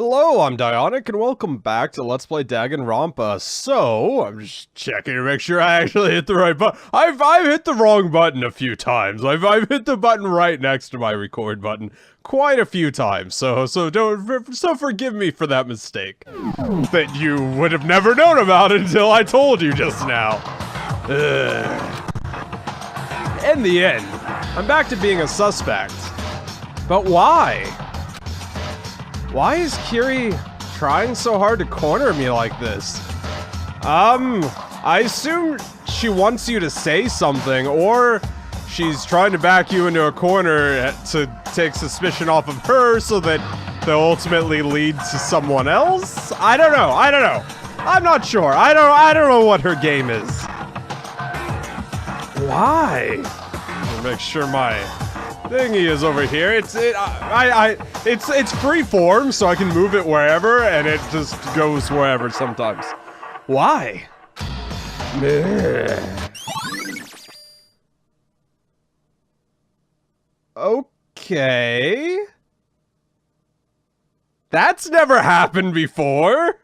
Hello, I'm Dieonik, and welcome back to Let's Play Danganronpa. So, I'm just checking to make sure I actually hit the right button. I've hit the wrong button a few times. I've hit the button right next to my record button quite a few times. So forgive me for that mistake that you would have never known about until I told you just now. In the end, I'm back to being a suspect. But why? Why is Kiri trying so hard to corner me like this? I assume she wants you to say something, or she's trying to back you into a corner to take suspicion off of her so that they'll ultimately lead to someone else? I don't know. I'm not sure. I don't know what her game is. Why? Let me make sure my thingy is over here. It's free form, so I can move it wherever, and it just goes wherever sometimes. Why? Okay. That's never happened before.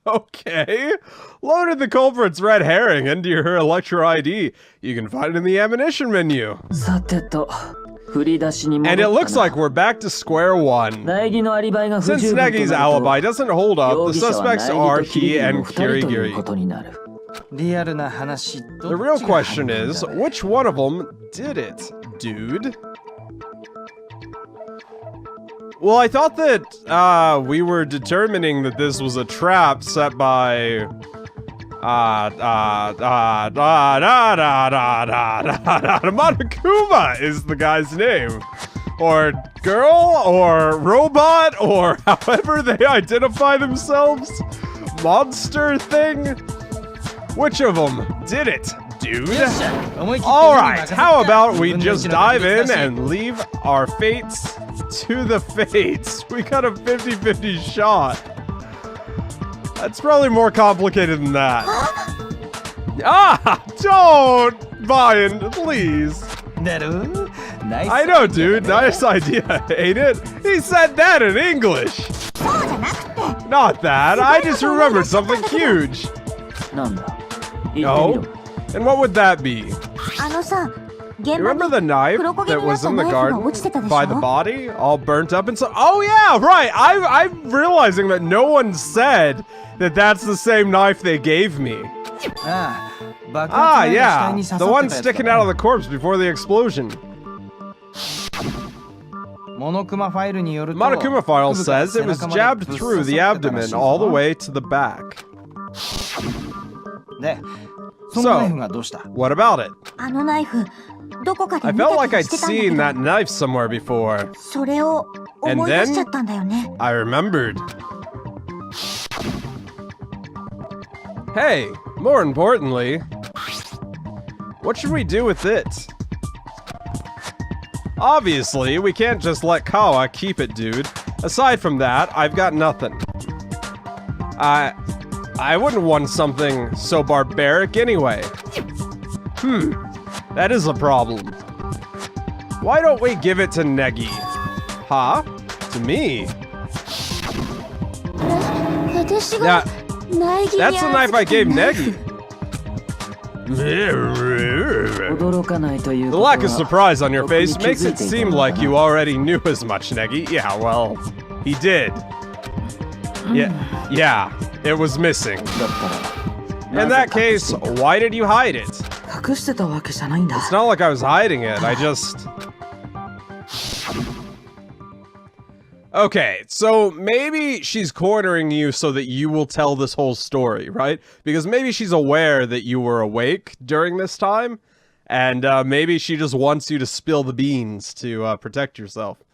Okay. Loaded the culprit's red herring into your Electro ID. You can find it in the ammunition menu. And it looks like we're back to square one. Since Negi's alibi doesn't hold up, the suspects are he and Kirigiri. The real question is, which one of them did it, dude? Well, I thought that we were determining that this was a trap set by Monokuma is the guy's name. Or girl, or robot, or however they identify themselves. Monster thing. Which of them did it, dude? Alright, how about we just dive in and leave our fates to the fates? We got a 50-50 shot. That's probably more complicated than that. Don't, Mayan, please. I know, dude. Nice idea, ain't it? He said that in English. Not that. I just remembered something huge. No? And what would that be? You remember the knife that was in the garden by the body, all burnt up and so? Oh yeah, right. I'm realizing that no one said that that's the same knife they gave me. Yeah, the one sticking out of the corpse before the explosion. Monokuma file says it was jabbed through the abdomen all the way to the back. So, what about it? I felt like I'd seen that knife somewhere before. And then, I remembered. Hey, more importantly, what should we do with it? Obviously, we can't just let Kawa keep it, dude. Aside from that, I've got nothing. I wouldn't want something so barbaric anyway. That is a problem. Why don't we give it to Negi? Huh? To me? That's the knife I gave Negi. The lack of surprise on your face makes it seem like you already knew as much, Negi. Yeah, well, he did. Yeah, it was missing. In that case, why did you hide it? It's not like I was hiding it, I just... Okay, so maybe she's cornering you so that you will tell this whole story, right? Because maybe she's aware that you were awake during this time, and maybe she just wants you to spill the beans to protect yourself.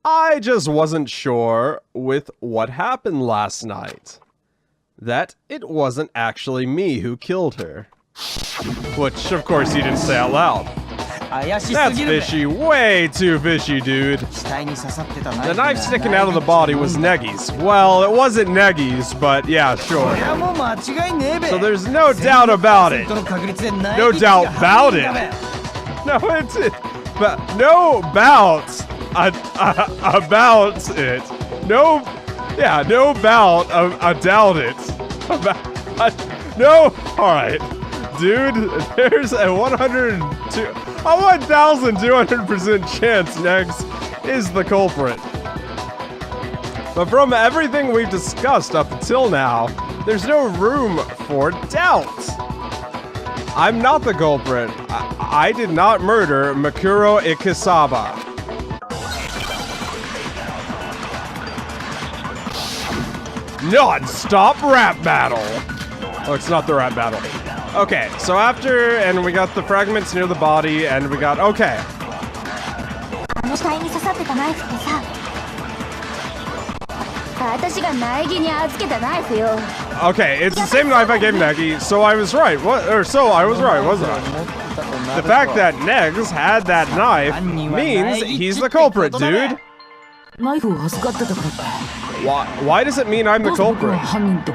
I just wasn't sure with what happened last night. That it wasn't actually me who killed her. Which, of course, you didn't say out loud. That's fishy. Way too fishy, dude. The knife sticking out of the body was Negi's. Well, it wasn't Negi's, but yeah, sure. So there's no doubt about it. No doubt about it. No, it's it. But no about it. No Yeah, no doubt. I doubt it. No. All right, dude. There's a 1,200% chance Negs is the culprit. But from everything we've discussed up until now, there's no room for doubt. I'm not the culprit. I did not murder Makuro Ikisaba. Non-stop rap battle. Oh, it's not the rap battle. Okay, so after, and we got the fragments near the body, and we got, okay. Okay, it's the same knife I gave Negi, so I was right. So I was right, wasn't I? The fact that Negs had that knife means he's the culprit, dude. Why does it mean I'm the culprit?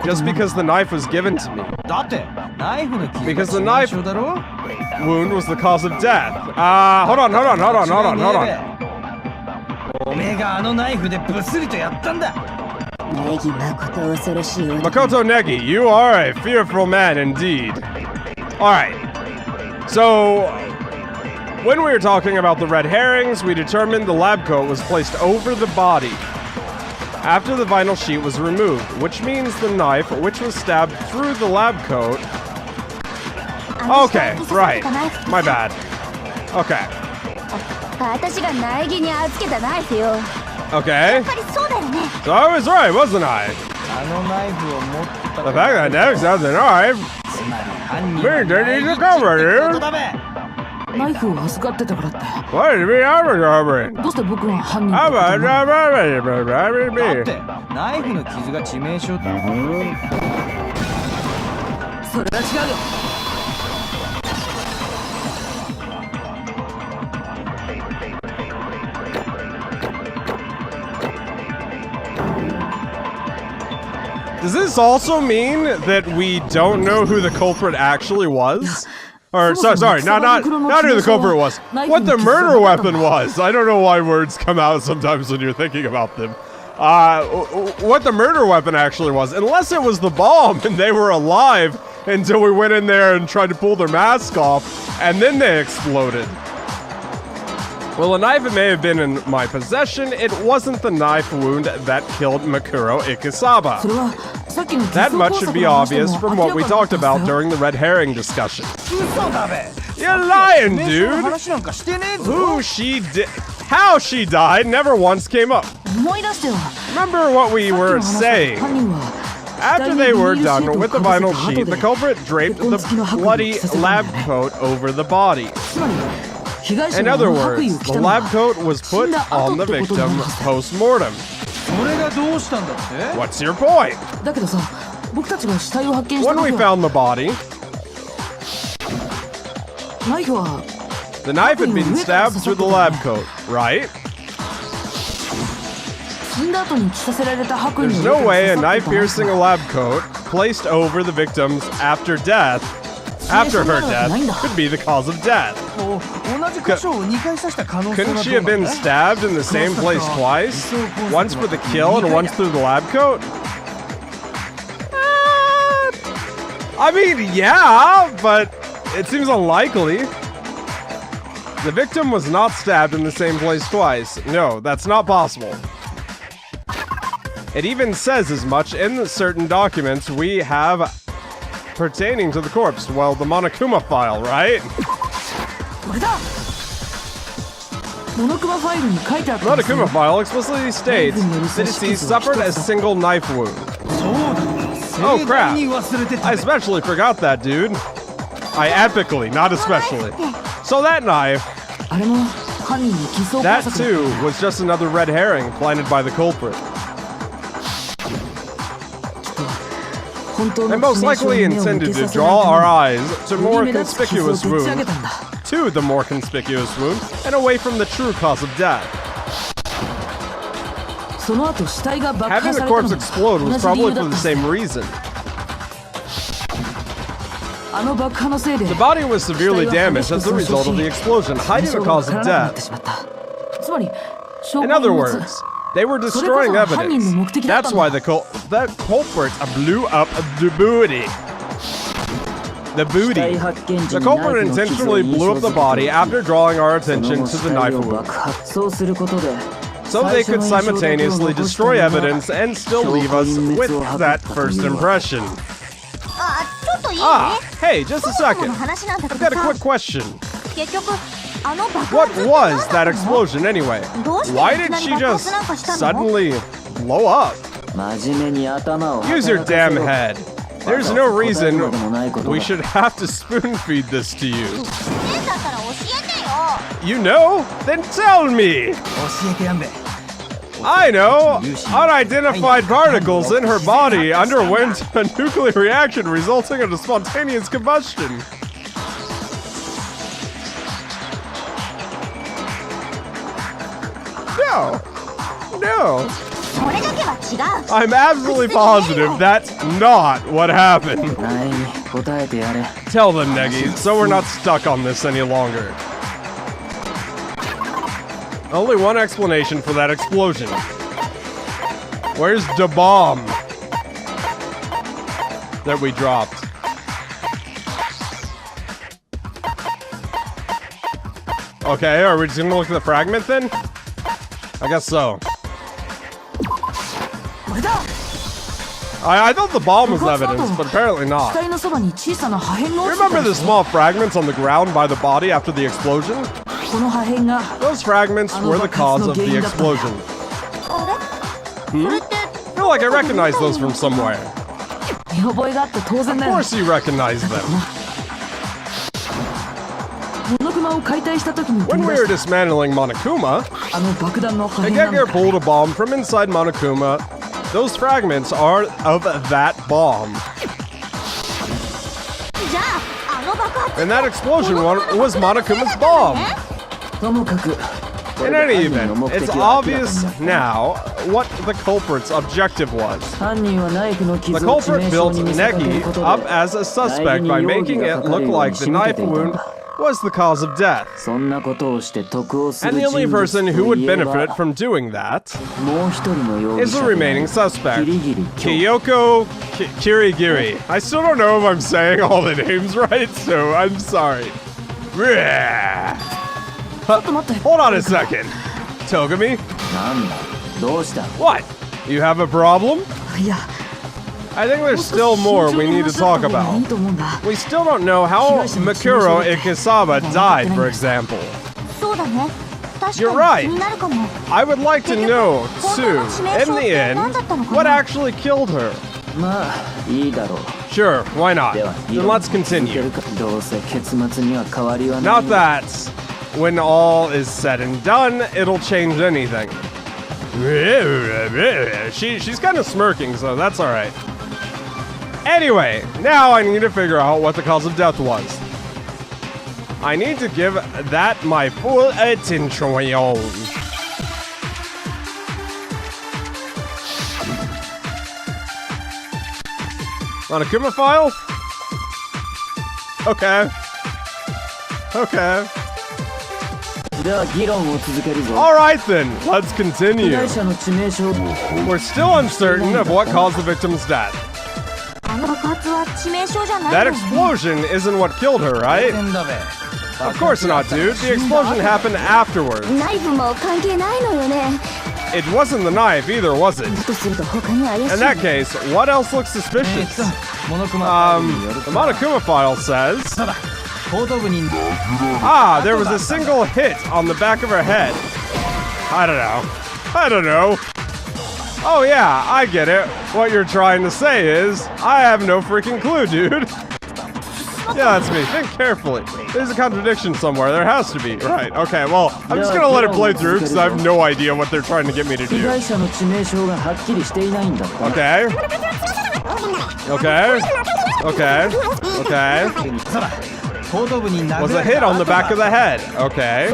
Just because the knife was given to me. Because the knife wound was the cause of death. Hold on. Makoto Negi, you are a fearful man indeed. Alright. So, when we were talking about the red herrings, we determined the lab coat was placed over the body after the vinyl sheet was removed, which means the knife, which was stabbed through the lab coat... Okay, right. My bad. Okay. Okay. So I was right, wasn't I? The fact that Negs has a knife means that he's a culprit, dude. What did we have a culprit? Does this also mean that we don't know who the culprit actually was? Or, sorry, not who the culprit was. What the murder weapon was. I don't know why words come out sometimes when you're thinking about them. What the murder weapon actually was. Unless it was the bomb and they were alive until we went in there and tried to pull their mask off, and then they exploded. Well, a knife may have been in my possession. It wasn't the knife wound that killed Makuro Ikisaba. That much should be obvious from what we talked about during the red herring discussion. You're lying, dude! Who she did... How she died never once came up. Remember what we were saying. After they were done with the vinyl sheet, the culprit draped the bloody lab coat over the body. In other words, the lab coat was put on the victim post-mortem. What's your point? When we found the body, the knife had been stabbed through the lab coat, right? There's no way a knife piercing a lab coat placed over the victims after her death could be the cause of death. Couldn't she have been stabbed in the same place twice? Once for the kill and once through the lab coat? I mean, yeah, but it seems unlikely. The victim was not stabbed in the same place twice. No, that's not possible. It even says as much in the certain documents we have pertaining to the corpse. Well, the Monokuma file, right? Monokuma file explicitly states that deceased suffered a single knife wound. Oh crap, I especially forgot that, dude. I epically, not especially. So that knife, that too was just another red herring planted by the culprit. And most likely intended to draw our eyes to the more conspicuous wound, and away from the true cause of death. Having the corpse explode was probably for the same reason. The body was severely damaged as a result of the explosion, hiding the cause of death. In other words, They were destroying evidence. That's why the culprit blew up the booty. The booty. The culprit intentionally blew up the body after drawing our attention to the knife wound, so they could simultaneously destroy evidence and still leave us with that first impression. Hey, just a second. I've got a quick question. What was that explosion anyway? Why did she just suddenly blow up? Use your damn head. There's no reason we should have to spoon-feed this to you. You know? Then tell me! I know! Unidentified particles in her body underwent a nuclear reaction resulting in a spontaneous combustion. No. I'm absolutely positive that's not what happened. Tell them, Negi, so we're not stuck on this any longer. Only one explanation for that explosion. Where's the bomb that we dropped? Okay, are we just gonna look at the fragment then? I guess so. I thought the bomb was evidence, but apparently not. Remember the small fragments on the ground by the body after the explosion? Those fragments were the cause of the explosion. I feel like I recognize those from somewhere. Of course you recognize them. When we were dismantling Monokuma, Hagegger pulled a bomb from inside Monokuma. Those fragments are of that bomb. And that explosion was Monokuma's bomb. In any event, it's obvious now what the culprit's objective was. The culprit built Negi up as a suspect by making it look like the knife wound was the cause of death. And the only person who would benefit from doing that is the remaining suspect, Kyoko Kirigiri. I still don't know if I'm saying all the names right, so I'm sorry. Hold on a second. Togami? What? You have a problem? I think there's still more we need to talk about. We still don't know how Mikuro Ikisawa died, for example. You're right. I would like to know, too, in the end, what actually killed her. Sure, why not? Then let's continue. Not that, when all is said and done, it'll change anything. She's kind of smirking, so that's alright. Anyway, now I need to figure out what the cause of death was. I need to give that my full attention. Monokuma file? Okay. Alright then, let's continue. We're still uncertain of what caused the victim's death. That explosion isn't what killed her, right? Of course not, dude. The explosion happened afterwards. It wasn't the knife either, was it? In that case, what else looks suspicious? The Monokuma file says... there was a single hit on the back of her head. I don't know. Oh yeah, I get it. What you're trying to say is, I have no freaking clue, dude. Yeah, that's me. Think carefully. There's a contradiction somewhere. There has to be. Right, okay, well, I'm just gonna let it play through because I have no idea what they're trying to get me to do. Okay. Was a hit on the back of the head. Okay.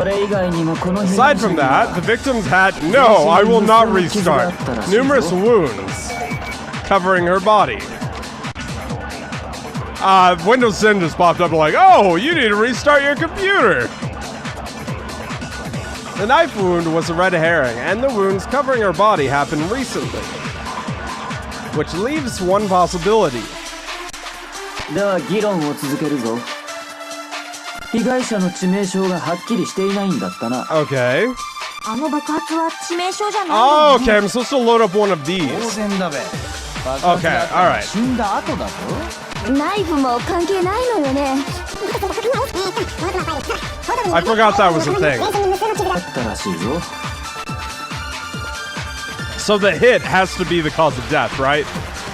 Aside from that, the victims had... No, I will not restart. Numerous wounds covering her body. Windows 10 just popped up like, oh, you need to restart your computer. The knife wound was a red herring, and the wounds covering her body happened recently. Which leaves one possibility. では議論を続けるぞ。被害者の致命傷がはっきりしていないんだったな。Okay. あの爆発は致命傷じゃない。Oh, okay, I'm supposed to load up one of these. 当然だべ。 Okay, alright. 死んだ後だぞ。ナイフも関係ないのよね。I forgot that was a thing. あったらしいぞ。 So the hit has to be the cause of death, right?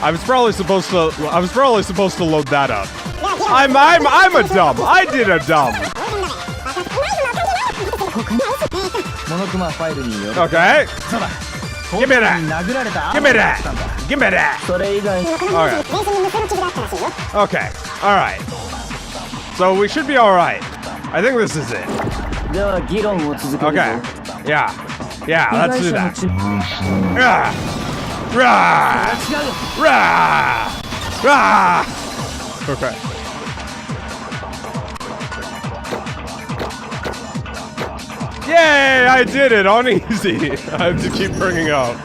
I was probably supposed to load that up. I'm a dumb. I did a dumb. モノクマファイルによる。 Okay. そうだ。 Give me that. 殴られた Give me that. Give me that. それ以外。 Okay. Okay. All right. So we should be all right. I think this is it. では議論を続けるぞ。 Okay. Yeah. Yeah. Let's do that. Rah. Rah. Rah. Rah. Okay. Yay! I did it on easy. I have to keep bringing up.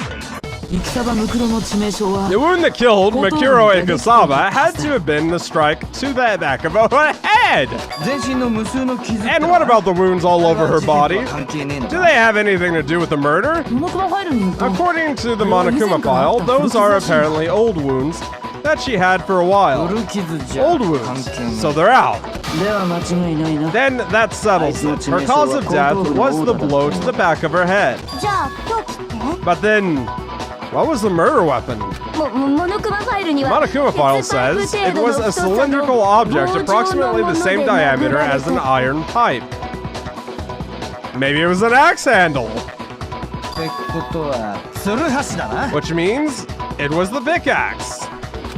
The wound that killed Makuro Ikasawa had to have been the strike to the back of her head. And what about the wounds all over her body? Do they have anything to do with the murder? According to the Monokuma file, those are apparently old wounds that she had for a while. Old wounds, so they're out. Then that settles it. Her cause of death was the blow to the back of her head. じゃあ凶器って？ But then, what was the murder weapon? モノクマファイルには Monokuma file says it was a cylindrical object approximately the same diameter as an iron pipe. Maybe it was an axe handle. ってことはツルハシだな。 Which means it was the pickaxe.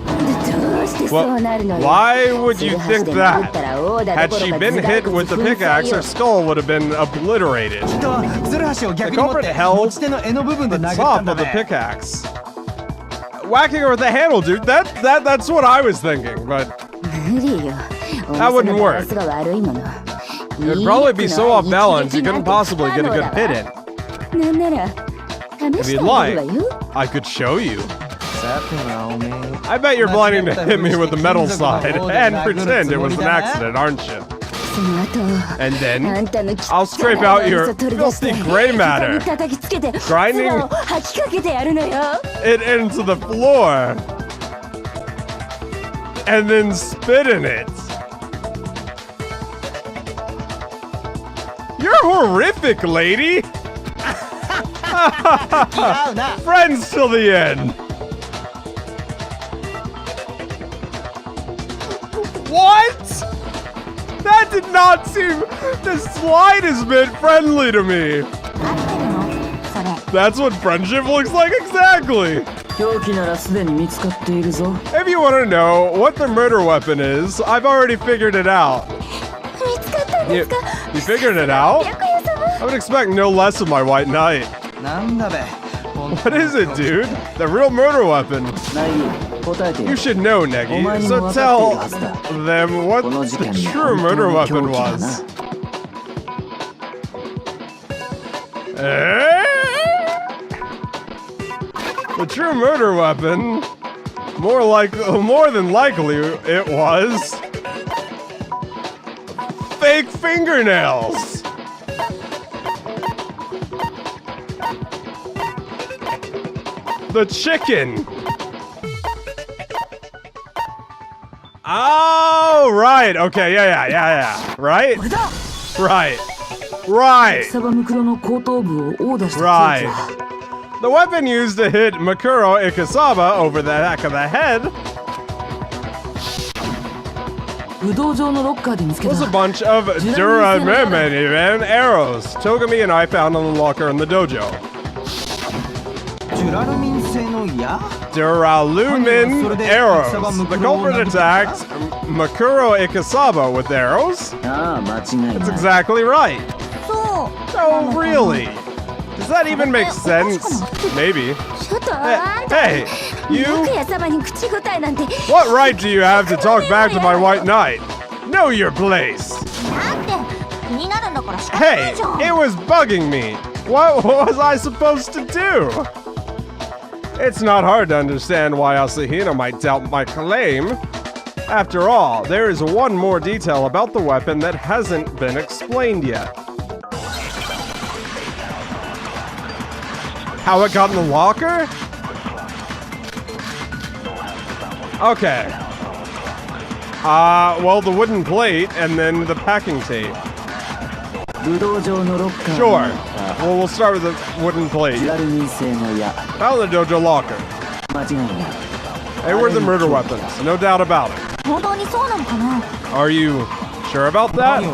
どうしてそうなるのよ。 Why would you think that? Had she been hit with the pickaxe, her skull would have been obliterated. 人はツルハシを逆に持って The culprit held 持ち手の柄の部分で The 殴った top んだ of the べ。 pickaxe. Whacking her with the handle, dude. That's what I was thinking, but 無理よ。 That wouldn't work. お店のバランスが悪いもの。 it'd probably be so off balance you couldn't possibly get a good hit in. なんなら If 試して you'd あげる like, わよ。 I could show you. さてはおめえ。 I bet you're planning to hit me with the metal side and pretend it was an accident, aren't you? その後 And あ then んたの I'll scrape out your filthy gray 膝 matter, に叩きつけて Grinding 唾を吐きかけてやるのよ。 it into the floor, and then spit in it. You're horrific, lady. 合うな。 Friends till the end. What? That did not seem the slightest bit friendly to me. 合ってるの？それ。 That's what friendship looks like exactly. 凶器ならすでに見つかっているぞ。 If you want to know what the murder weapon is, I've already figured it out. 見つかったんですか？ You figured it out? 白夜様。 I would expect no less of my white knight. なんだべ。 What is it, dude? The real murder weapon. ない答えてよ You should know, Negi. So tell them what the true murder weapon was. The true murder weapon? More than likely, it was fake fingernails. The chicken. Oh, right. Okay, yeah. Right? これだ。 Right. Right. サバムクロの後頭部を殴打した Right. The weapon used to hit Makuro Ikasawa over the back of the head 武道場のロッカーで見つけた。 was a bunch of Duralumin arrows Togami and I found in the locker in the dojo. ジュラルミン製の矢 Duralumin arrows. The culprit attacked Makuro Ikasawa with arrows? ああ、間違い That's ない。 exactly right. そう。 Oh, really? Does that even make sense? Maybe. ちょっとあんた。 Hey, you? 白夜様に口答えなんて。 What right do you have to talk back to my white knight? Know your place. だって Hey, it was bugging me. What was I supposed to do? It's not hard to understand why Asahina might doubt my claim. After all, there is one more detail about the weapon that hasn't been explained yet. How it got in the locker? Okay. Well, the wooden plate and then the packing tape. Sure. Well, we'll start with the wooden plate. Found the dojo locker. They were the murder weapons, no doubt about it. Are you sure about that?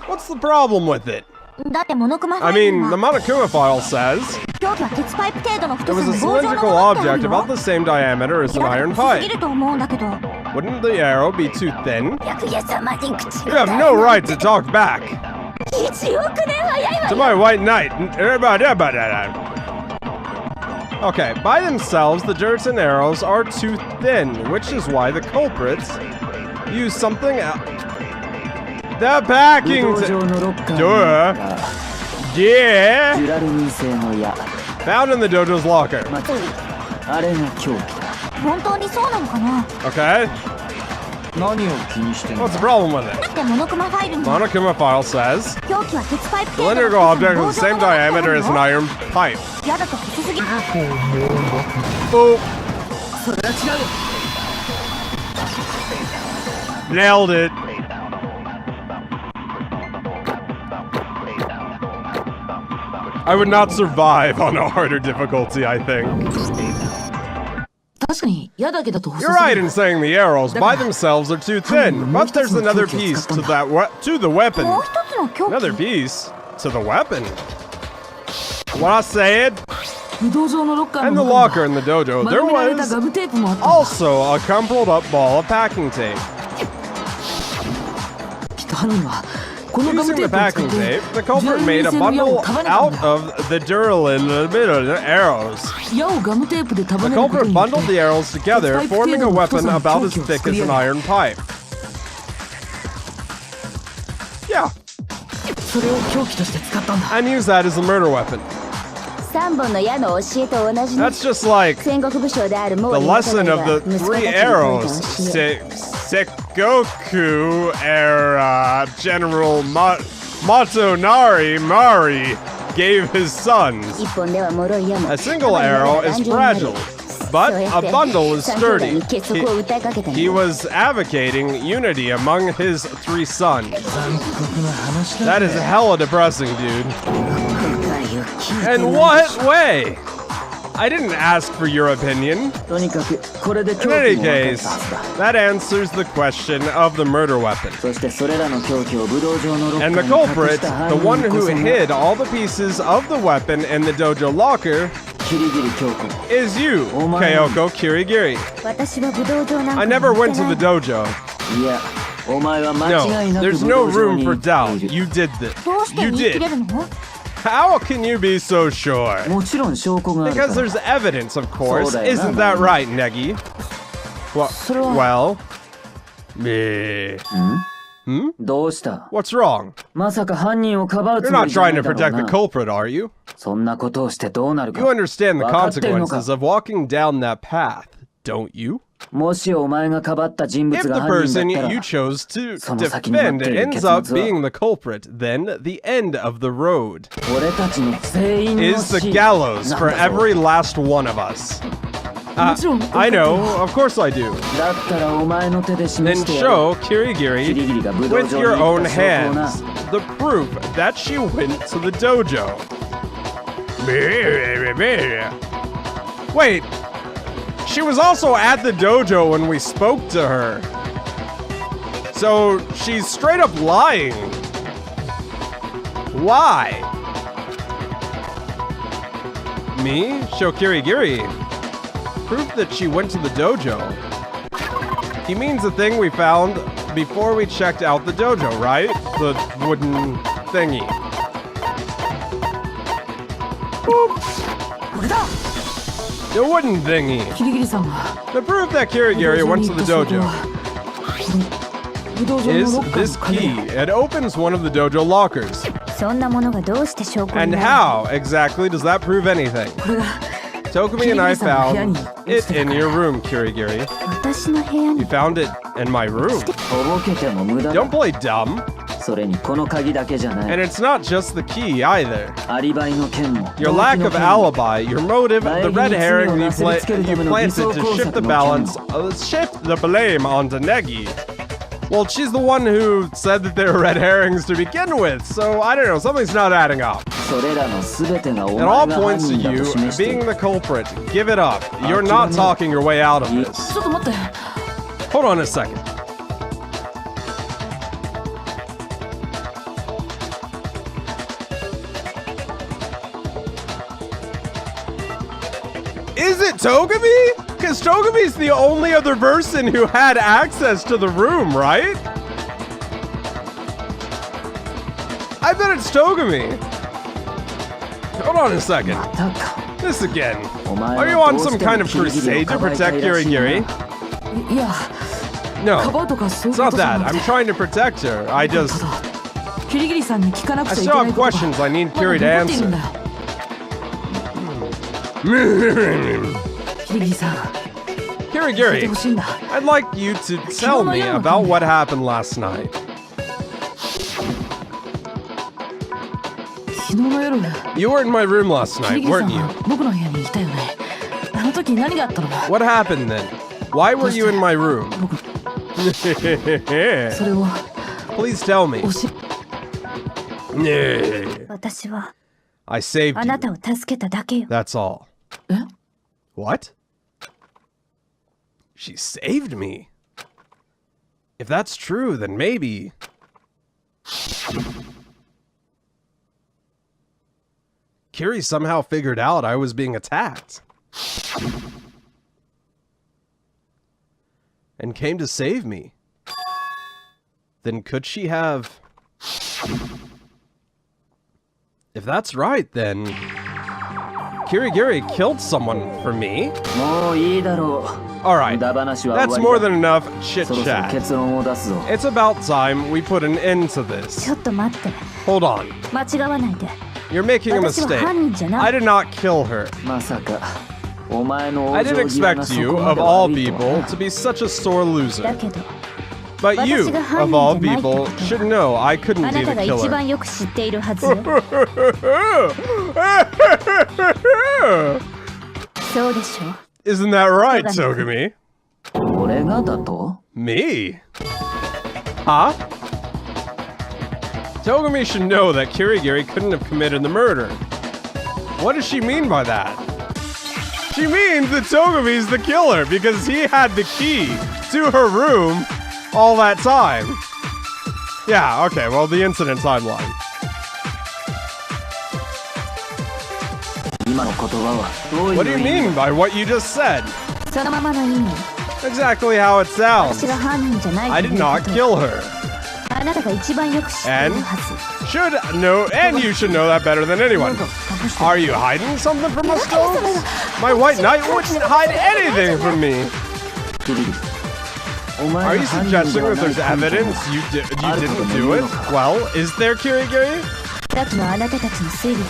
What's the problem with it? I mean, the Monokuma file says it was a cylindrical object about the same diameter as an iron pipe. Wouldn't the arrow be too thin? You have no right to talk back. To my white knight. Okay, by themselves, the darts and arrows are too thin, which is why the culprits use something else. The packing Duh. Yeah. Found in the dojo's locker. Okay. What's the problem with it? Monokuma file says cylindrical object with the same diameter as an iron pipe. Boop. Nailed it. I would not survive on a harder difficulty, I think. You're right in saying the arrows by themselves are too thin, but there's another piece to the weapon. Another piece to the weapon. What I said? In the locker in the dojo, there was also a crumpled up ball of packing tape. Using the packing tape, the culprit made a bundle out of the Duralin arrows. The culprit bundled the arrows together, forming a weapon about as thick as an iron pipe. Yeah. And use that as a murder weapon. That's just like the lesson of the 3 arrows. Sekoku era General Motonari Mari gave his sons. A single arrow is fragile, but a bundle is sturdy. He was advocating unity among his 3 sons. That is hella depressing, dude. In what way? I didn't ask for your opinion. In any case, that answers the question of the murder weapon. And the culprit, the one who hid all the pieces of the weapon in the dojo locker, is you, Kyoko Kirigiri. I never went to the dojo. No, there's no room for doubt. You did this. You did. How can you be so sure? Because there's evidence, of course. Isn't that right, Negi? Well... What's wrong? You're not trying to protect the culprit, are you? You understand the consequences of walking down that path, don't you? If the person you chose to defend ends up being the culprit, then the end of the road is the gallows for every last one of us. I know, of course I do. Then show Kirigiri with your own hands the proof that she went to the dojo. Wait! She was also at the dojo when we spoke to her. So she's straight up lying. Why? Me? Shokirigiri. Proof that she went to the dojo. He means the thing we found before we checked out the dojo, right? The wooden thingy. Boop. The wooden thingy. The proof that Kirigiri went to the dojo. is this key. It opens one of the dojo lockers. そんなものがどうして証拠に And なる how exactly does that prove anything? Tokumi and I found it in your room, Kirigiri. 私の部屋 You に found it in my room. とぼけても無駄 Don't だ。 play dumb. それにこの鍵だけじゃな And い。 it's not just the key either. アリバイの件も。 Your 動機 lack の of 件も alibi, your motive, the red herring you planted to shift the balance, shift the blame onto Negi. Well, she's the one who said that they were red herrings to begin with, so I don't know, something's not adding up. それらの全てがお It 前 all が犯 points to 人だ you と示してい being る。 the culprit. Give it up. You're not talking your way out of this. ちょっと待って。 Hold on a second. Is it Togami? Because Togami's the only other person who had access to the room, right? I bet it's Togami. Hold on a second. またか。 This again. お前 Are you は on どう some しても kind of キリギリ crusade を to かばいた protect いらしいな。 Kirigiri? いや、か No, ばうとかそういう it's こ not とじゃ that. なく I'm て。 trying to protect her. I た just... だキリギリさんに聞かなく I ちゃい still けな have いことが questions I need まだ Kiri 残 to っているん answer. だよ。キリギリさん、聞いて Kirigiri, ほしいんだ。 I'd like you to tell me about what happened last night. 昨日の夜、 You were in my room last キリ night, ギリさ weren't ん you? は僕の部屋にいたよね。あの時何があったの？ What happened then? Why were you in my room? 僕、それを Please tell me. 教え。私は I saved あなた you. を助けただけよ That's all. え？ What? She saved me. If that's true, then maybe... Kiri somehow figured out I was being attacked. And came to save me. Then could she have... If that's right, then... Kirigiri killed someone for me? もういいだろう。 Alright, 無駄話は that's 終 more わりだ。 than enough そろそろ chit-chat. 結論を出すぞ。 It's about time we put an end to ち this. ょっと待って Hold on. 間違わないで You're making a 私は mistake. 犯人じゃな I い did not kill her. まさか、お前の I 往 didn't 生際が expect そ you, こま of で all 悪いとは people, な。 to be such a sore だ loser. けど But you, of all people, should know I あ couldn't な be た the が一 killer. 番よく知っているはずよそうでしょ Isn't that right, Togami? 俺がだと？ Me? Huh? Togami should know that Kirigiri couldn't have committed the murder. What does she mean by that? She means that Togami's the killer because he had the key to her room all that time. Yeah, okay, well, the incident timeline. 今の言葉はどういう What do you 意味 mean by what you just said? そのままの意味 Exactly how it sounds. 私が犯人じゃない I と did いうこ not と kill her. あなたが一番よく知っているはず Should know, and you should know that better than anyone. なんか隠して Are you hiding something from us, though? My white knight wouldn't hide anything from me. キリギリ。お前 Are が you 犯人で suggesting は that ない there's 根拠 evidence が you didn't do it? Well, is there, Kirigiri? さっきのあなたたちの推理だ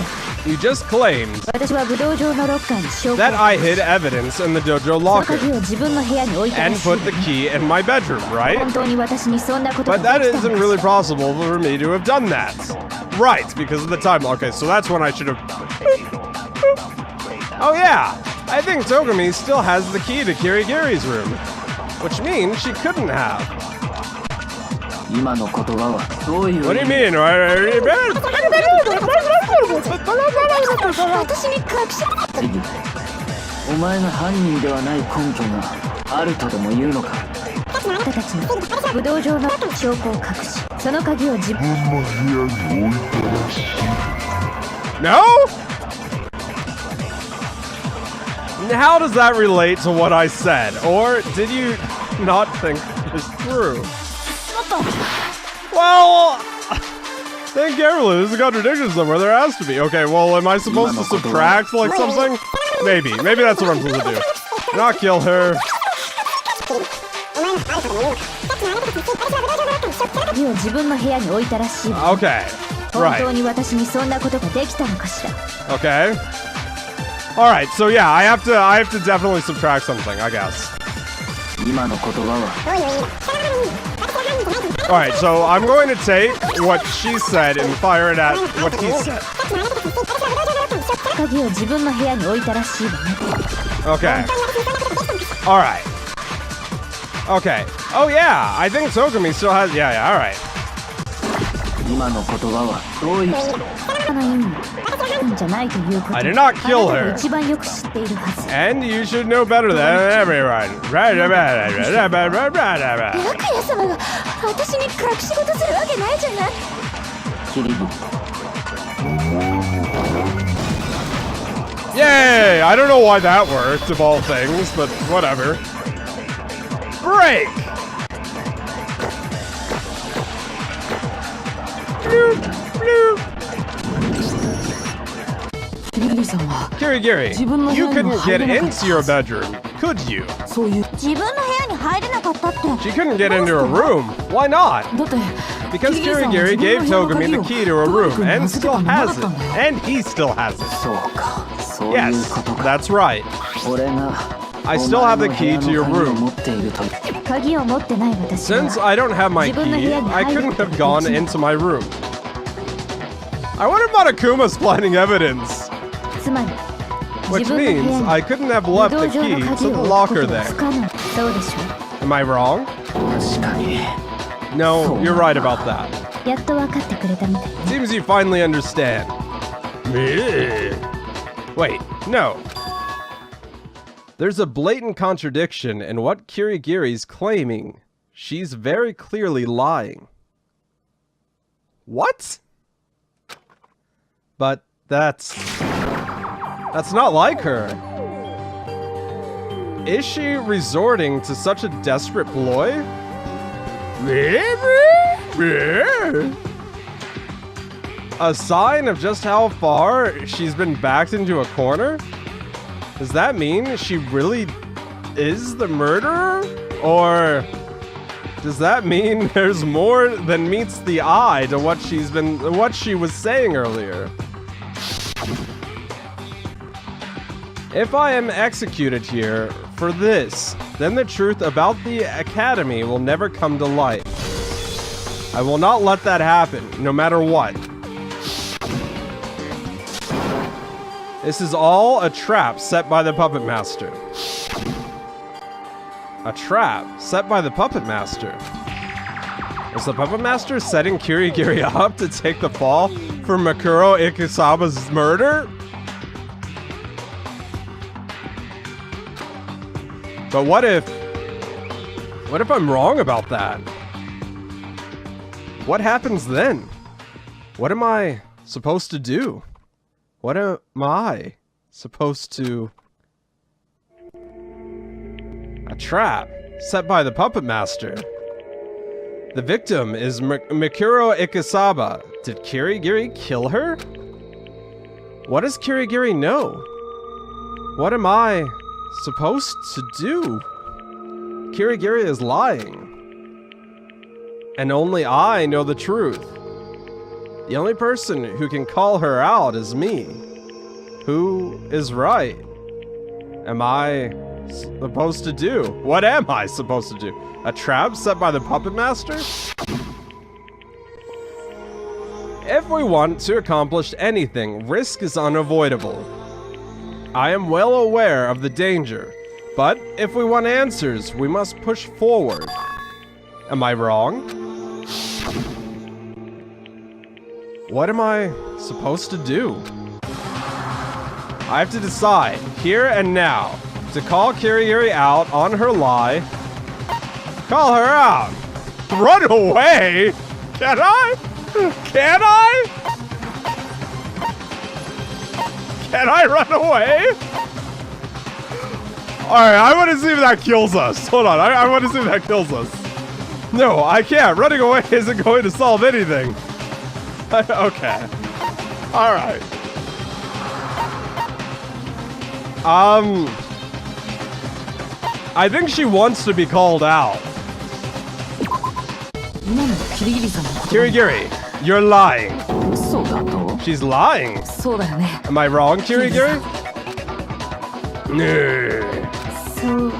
You just claimed 私は武道場のロッカーに証拠 that を I hid evidence in the dojo その locker 鍵を自分の部屋に置いた and らしい put the key in my bedroom, 本 right? 当に私にそんなことが But で that きた isn't の really possible for me to have done that. Right, because of the time. Okay, so that's when I should have... Oh yeah, I think Togami still has the key to Kirigiri's room. Which means she couldn't have. 今の言葉はどういう What do 意 you 味？ mean? 私に隠しキリギリ。お前が犯人ではない根拠があるとでも言うのか？あなたたちの武道場の証拠を隠しその鍵を自分 No? How does that relate to what I said? Or did you not think it is true? Well, think carefully. There's a contradiction somewhere. There has to be. Okay, well, am I supposed to subtract like something? Maybe. Maybe that's what I'm supposed to do. Not kill her. 鍵を自分の部屋に置いたらしいわ。 Okay. 本当 Right. に私にそんなことができたのかしら。 Okay. All right. So yeah, I have to definitely subtract something, I guess. 今の言葉は All right. So I'm going to take what she said and fire it at what he said. 鍵を自分の部屋に置いたらしいわね。 Okay. All right. Okay. Oh yeah, I think Togumi still has. Yeah. All right. 今の言葉はどういうその意味じゃないということ。 I did not kill あなた her. が一番よく知っているはず。 And you should know better than everyone. 白夜様が私に隠し事するわけないじゃない。キリギ Yay! I don't know why that worked, of all things, but whatever. Break! Bloop, bloop. キリギリさんは Kirigiri, you couldn't get into your bedroom, could you? そういう自分の部屋に入れなかったって。 She couldn't get into her room. Why not? だって Because Kirigiri gave Togumi the key to her room and still has it. And he still has it. そうかそういう Yes, ことか that's right. 俺が I still have the key to your お前の部屋の鍵を room. 持っていると 鍵を持ってない私は。 Since I don't have my key, I couldn't have gone into my room. I wonder if Monokuma planning evidence. つまり Which 自分の部 means 屋 I に couldn't have 武 left 道 the 場の key 鍵 to を the 置く locker ことは there. 不可能。そうでしょ Am I wrong? 確かに No, you're right about that. う。やっと分かってくれたみたい。 Seems you finally understand. Wait, no. There's a blatant contradiction in what Kirigiri's claiming. She's very clearly lying. What? But that's not like her. Is she resorting to such a desperate ploy? A sign of just how far she's been backed into a corner? Does that mean she really is the murderer? Or does that mean there's more than meets the eye to what she was saying earlier? If I am executed here for this, then the truth about the Academy will never come to light. I will not let that happen, no matter what. This is all a trap set by the Puppet Master. A trap set by the Puppet Master. Is the Puppet Master setting Kirigiri up to take the fall for Mikuro Ikusaba's murder? But what if I'm wrong about that? What happens then? What am I supposed to do? What am I supposed to... A trap set by the Puppet Master. The victim is Mikuro Ikusaba. Did Kirigiri kill her? What does Kirigiri know? What am I supposed to do? Kirigiri is lying. And only I know the truth. The only person who can call her out is me. Who is right? Am I supposed to do? What am I supposed to do? A trap set by the Puppet Master? If we want to accomplish anything, risk is unavoidable. I am well aware of the danger, but if we want answers, we must push forward. Am I wrong? What am I supposed to do? I have to decide, here and now, to call Kirigiri out on her lie. Call her out! Run away? Can I? Can I? Can I run away? Alright, I want to see if that kills us. Hold on, I want to see if that kills us. No, I can't. Running away isn't going to solve anything. Okay. Alright. I think she wants to be called out. 今のキリギリさんの言葉 Kirigiri, you're lying. 嘘だと She's lying. そうだよね Am I wrong, Kirigiri? No. そう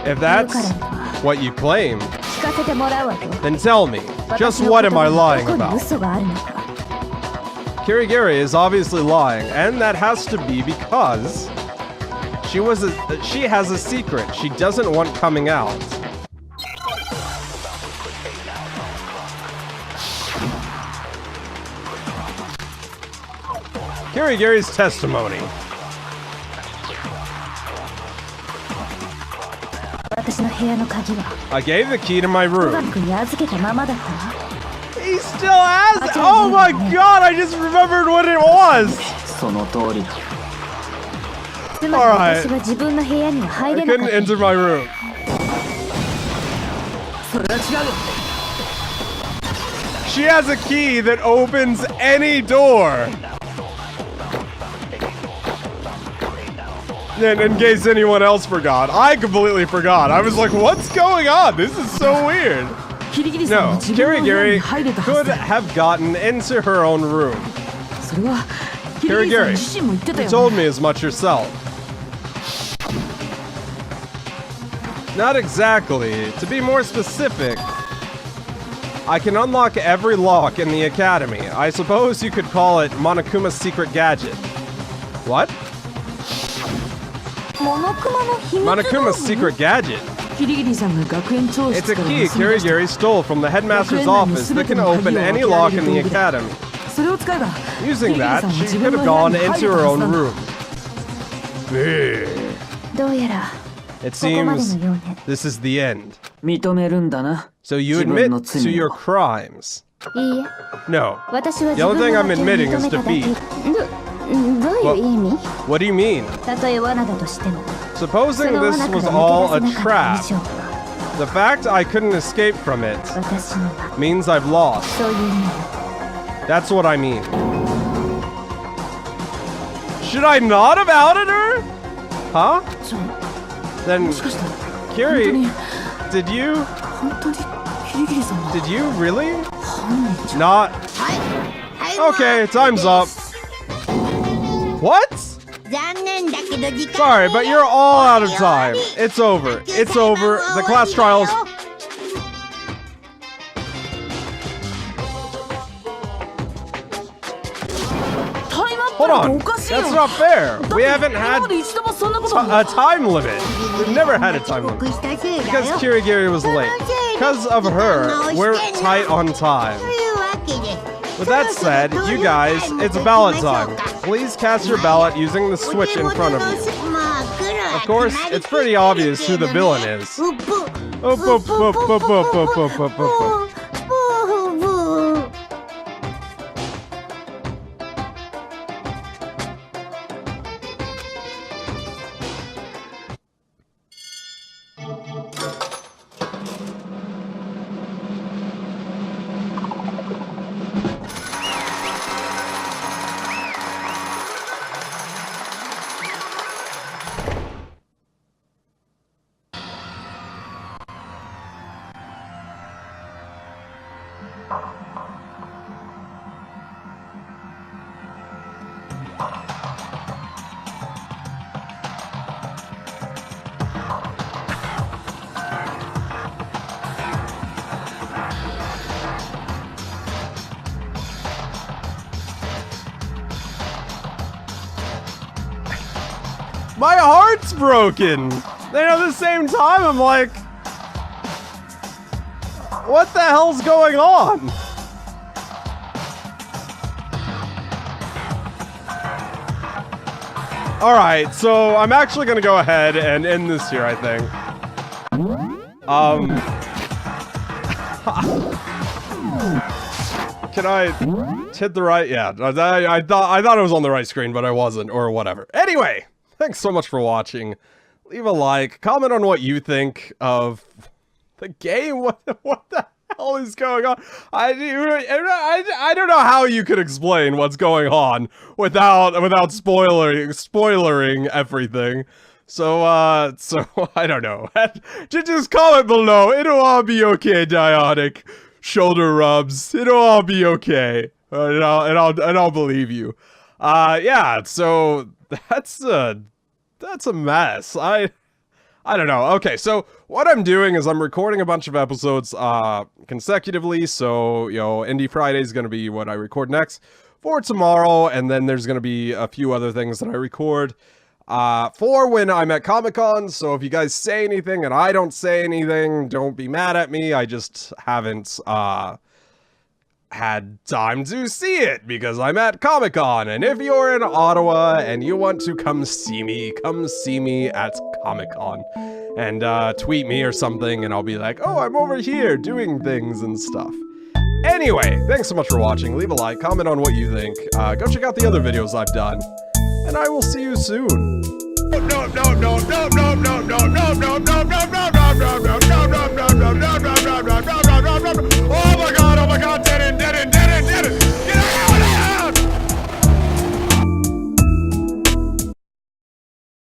If that's what you claim, 聞かせてもらうわよ then tell me, 私 just の what 言 am I 葉 lying にどこに about? 嘘があるのか Kirigiri is obviously lying, and that has to be because she has a secret she doesn't want coming out. Kirigiri's testimony. 私の部屋の鍵は I gave the key to my 戸 room. 学に預けたままだったわ He still has it! Oh my god, I just remembered what it was! その通りだ。つまり Alright. 私は自分の部屋には I 入れなか couldn't った enter my room. それは違うよ She has a key that opens any door. And in case anyone else forgot, I completely forgot. I was like, what's going on? This is so weird. キリギリさん No, は自分の部屋 Kirigiri に入れたは could ずだ have gotten into her own room. それはキリギリさん自身も言ってた You よ told ね me as much yourself. Not exactly. To be more specific, I can unlock every lock in the academy. I suppose you could call it Monokuma's secret gadget. What? モノクマの秘密道 Monokuma's 具 secret gadget. キリギリさんが学園長 It's 室 a から key 盗み出した Kirigiri stole from the headmaster's office that can open any lock in the academy. それを使えば Using that, キリギリ she さん could は have 自分の gone 部屋に into 入れ her たは own ずなんだ room. どうやら It ここまで seems のようね this is the end. 認めるんだな。 So you 自分の admit 罪 to を your crimes. いいえ No. 私は The 自 only 分 thing の I'm 負けを admitting 認 is めただけ defeat. どういう意味 What do you mean? たとえ罠だとしても Supposing その this 罠か was ら all 抜 a け出せなかった trap, 以上 the fact I couldn't escape from it 私には means I've lost. そういう意味 That's what I mean. Should I not have outed her? Huh? じゃあ Then, もしかしたら Kiri, did you 本当にキリギリさんは did you really 犯人じゃん not? Okay, time's up. What? 残念だけど時間 Sorry, but you're all out of time. It's over. It's over. The class trials. Hold on. That's not fair. We haven't had 今まで一度もそんなこと a time limit. We've never had a time 遅刻 limit. したせいだ Because よ Kirigiri was late. Because of her, we're tight on time. というわけで With that said, you guys, it's ballot time. Please cast your ballot using the switch in front of you. Of course, it's pretty obvious who the villain is. Oop, oop, oop, oop, oop, oop, oop, oop, oop, oop. My heart's broken. Then at the same time, I'm like, what the hell's going on? Alright, so I'm actually gonna go ahead and end this here, I think. Can I hit the right? Yeah, I thought it was on the right screen, but I wasn't, or whatever. Anyway, thanks so much for watching. Leave a like, comment on what you think of the game. What the hell is going on? I don't know how you could explain what's going on without spoilering everything. So I don't know. Just comment below. It'll all be okay, Dieonik. shoulder rubs. It'll all be okay. And I'll believe you. Yeah, so that's a mess. I don't know. Okay, so what I'm doing is I'm recording a bunch of episodes consecutively. So, you know, Indie Friday is going to be what I record next for tomorrow, and then there's going to be a few other things that I record for when I'm at Comic-Con. So if you guys say anything and I don't say anything, don't be mad at me. I just haven't had time to see it because I'm at Comic-Con. And if you're in Ottawa and you want to come see me at Comic-Con and tweet me or something, and I'll be like, oh, I'm over here doing things and stuff. Anyway, thanks so much for watching. Leave a like, comment on what you think. Go check out the other videos I've done, and I will see you soon. No.